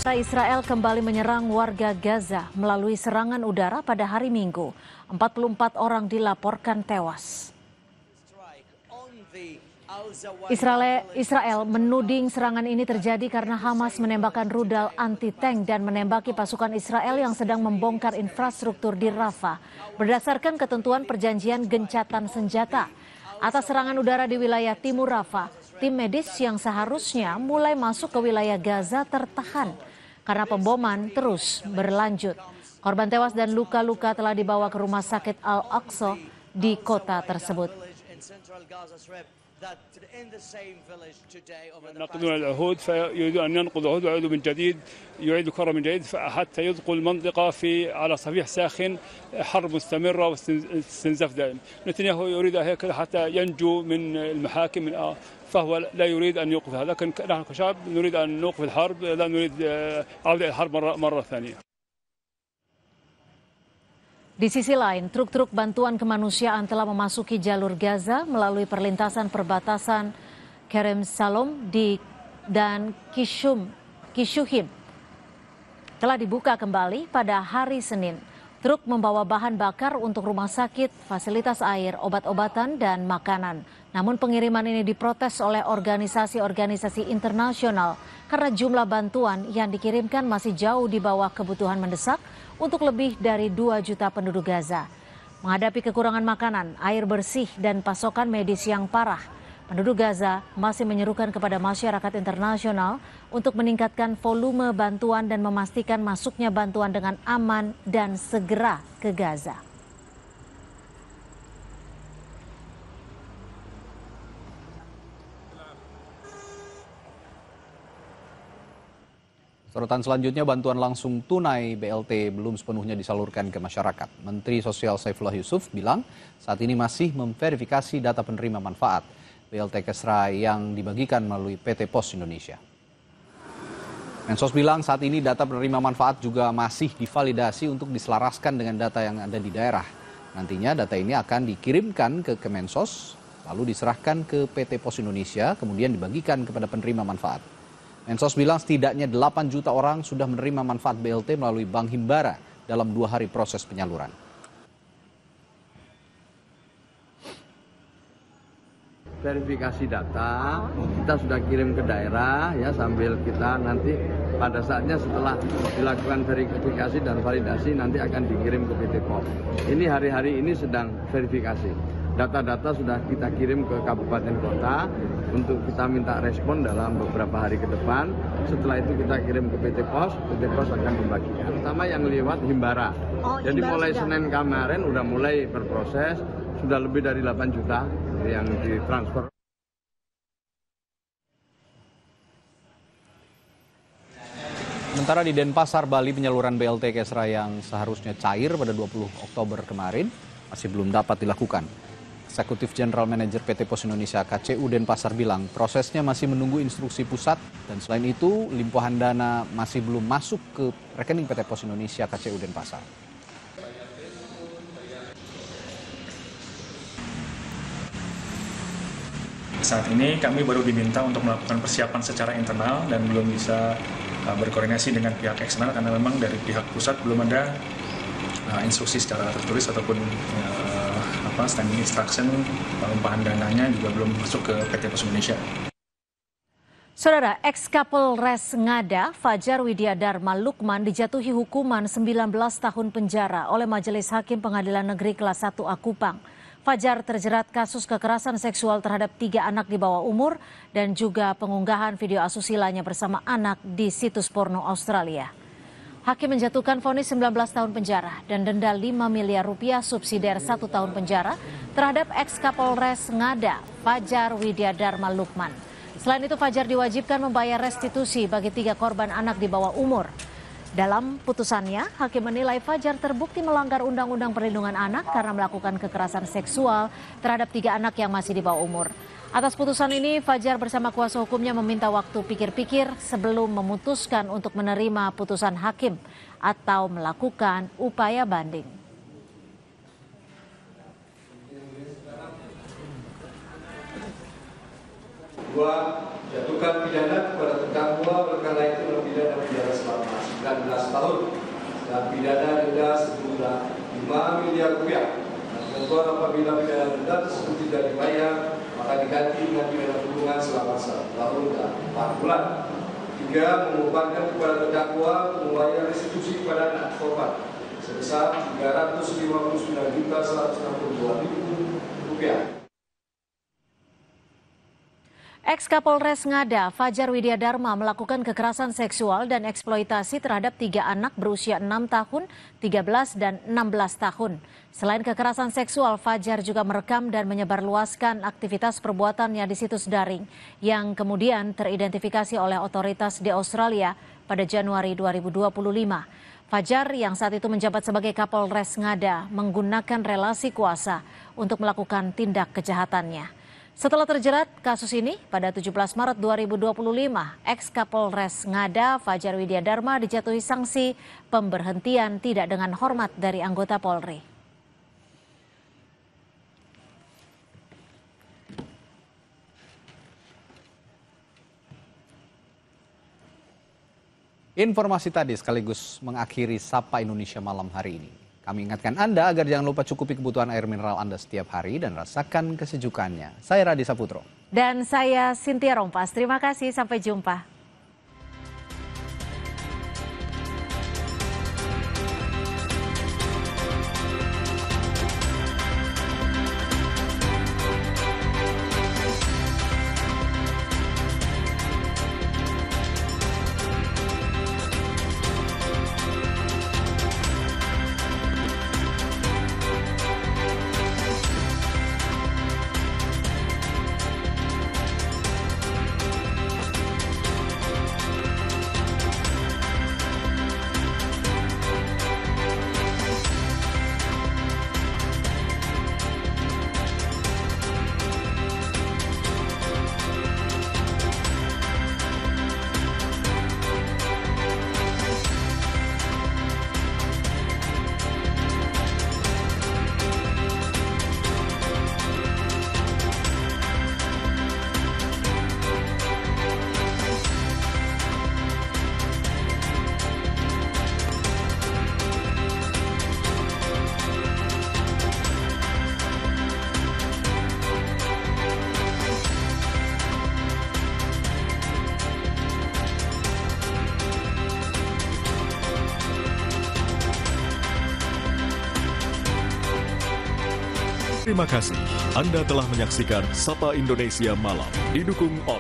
Israel kembali menyerang warga Gaza melalui serangan udara pada hari Minggu. 44 orang dilaporkan tewas. Israel menuding serangan ini terjadi karena Hamas menembakkan rudal anti-tank dan menembaki pasukan Israel yang sedang membongkar infrastruktur di Rafah. Berdasarkan ketentuan perjanjian gencatan senjata, atas serangan udara di wilayah timur Rafah, tim medis yang seharusnya mulai masuk ke wilayah Gaza tertahan karena pemboman terus berlanjut. Korban tewas dan luka-luka telah dibawa ke rumah sakit Al-Aqsa di kota tersebut. ينقضون العهود فيريدون أن ينقضوا العهود ويعودوا من جديد يعيد الكرة من جديد حتى يدخل المنطقة على صفيح ساخن حرب مستمرة واستنزاف دائم. نتنياهو يريد هكذا حتى ينجو من المحاكم فهو لا يريد أن يوقف هذا، لكن نحن كشعب نريد أن نوقف الحرب، لا نريد عودة الحرب مرة ثانية. Di sisi lain, truk-truk bantuan kemanusiaan telah memasuki jalur Gaza melalui perlintasan perbatasan Kerem Salom dan Kishuhim. Telah dibuka kembali pada hari Senin. Truk membawa bahan bakar untuk rumah sakit, fasilitas air, obat-obatan, dan makanan. Namun pengiriman ini diprotes oleh organisasi-organisasi internasional karena jumlah bantuan yang dikirimkan masih jauh di bawah kebutuhan mendesak untuk lebih dari 2 juta penduduk Gaza. Menghadapi kekurangan makanan, air bersih, dan pasokan medis yang parah, penduduk Gaza masih menyerukan kepada masyarakat internasional untuk meningkatkan volume bantuan dan memastikan masuknya bantuan dengan aman dan segera ke Gaza. Sorotan selanjutnya, bantuan langsung tunai BLT belum sepenuhnya disalurkan ke masyarakat. Menteri Sosial Saifullah Yusuf bilang saat ini masih memverifikasi data penerima manfaat BLT Kesra yang dibagikan melalui PT Pos Indonesia. Mensos bilang saat ini data penerima manfaat juga masih divalidasi untuk diselaraskan dengan data yang ada di daerah. Nantinya data ini akan dikirimkan ke Kemensos, lalu diserahkan ke PT Pos Indonesia, kemudian dibagikan kepada penerima manfaat. Mensos bilang setidaknya 8 juta orang sudah menerima manfaat BLT melalui Bank Himbara dalam 2 hari proses penyaluran. Verifikasi data, kita sudah kirim ke daerah ya, sambil kita nanti pada saatnya setelah dilakukan verifikasi dan validasi nanti akan dikirim ke PT POS. Ini hari-hari ini sedang verifikasi. Data-data sudah kita kirim ke kabupaten kota untuk kita minta respon dalam beberapa hari ke depan. Setelah itu kita kirim ke PT Pos akan membagikan. Pertama yang lewat Himbara. Jadi mulai Senin kemarin udah mulai berproses, sudah lebih dari 8 juta yang ditransfer. Sementara di Denpasar, Bali, penyaluran BLT Kesra yang seharusnya cair pada 20 Oktober kemarin masih belum dapat dilakukan. Eksekutif General Manager PT Pos Indonesia KCU Denpasar bilang prosesnya masih menunggu instruksi pusat dan selain itu limpahan dana masih belum masuk ke rekening PT Pos Indonesia KCU Denpasar. Saat ini kami baru diminta untuk melakukan persiapan secara internal dan belum bisa berkoordinasi dengan pihak eksternal karena memang dari pihak pusat belum ada instruksi secara tertulis ataupun standing instruction, limpahan dananya juga belum masuk ke PT Pos Indonesia. Saudara, ex-Kapolres Ngada, Fajar Widyadharma Lukman dijatuhi hukuman 19 tahun penjara oleh Majelis Hakim Pengadilan Negeri Kelas 1 Akupang. Fajar terjerat kasus kekerasan seksual terhadap 3 anak di bawah umur dan juga pengunggahan video asusilanya bersama anak di situs porno Australia. Hakim menjatuhkan vonis 19 tahun penjara dan denda 5 miliar rupiah subsidiar 1 tahun penjara terhadap ex-Kapolres Ngada, Fajar Widyadharma Lukman. Selain itu, Fajar diwajibkan membayar restitusi bagi 3 korban anak di bawah umur. Dalam putusannya, hakim menilai Fajar terbukti melanggar Undang-Undang Perlindungan Anak karena melakukan kekerasan seksual terhadap 3 anak yang masih di bawah umur. Atas putusan ini, Fajar bersama kuasa hukumnya meminta waktu pikir-pikir sebelum memutuskan untuk menerima putusan hakim atau melakukan upaya banding. Dua, Jatuhkan pidana kepada terdakwa perkara itu dengan pidana penjara selama 19 tahun dan pidana denda sejumlah 5 miliar rupiah. Dan ketentuan apabila pidana denda tersebut tidak dibayar, maka diganti dengan pidana kurungan selama 1 tahun dan 4 bulan. 3. Mengupakan kepada terdakwa membayar restitusi kepada anak korban sebesar Rp359.162.000. Ex-Kapolres Ngada, Fajar Widyadharma melakukan kekerasan seksual dan eksploitasi terhadap 3 anak berusia 6 tahun, 13 dan 16 tahun. Selain kekerasan seksual, Fajar juga merekam dan menyebarluaskan aktivitas perbuatannya di situs daring yang kemudian teridentifikasi oleh otoritas di Australia pada Januari 2025. Fajar yang saat itu menjabat sebagai Kapolres Ngada menggunakan relasi kuasa untuk melakukan tindak kejahatannya. Setelah terjerat kasus ini, pada 17 Maret 2025, ex-Kapolres Ngada Fajar Widyadharma dijatuhi sanksi pemberhentian tidak dengan hormat dari anggota Polri. Informasi tadi sekaligus mengakhiri Sapa Indonesia malam hari ini. Kami ingatkan Anda agar jangan lupa cukupi kebutuhan air mineral Anda setiap hari dan rasakan kesejukannya. Saya Radi Saputro. Dan saya Cynthia Rompas. Terima kasih, sampai jumpa. Terima kasih. Anda telah menyaksikan Sapa Indonesia Malam, didukung oleh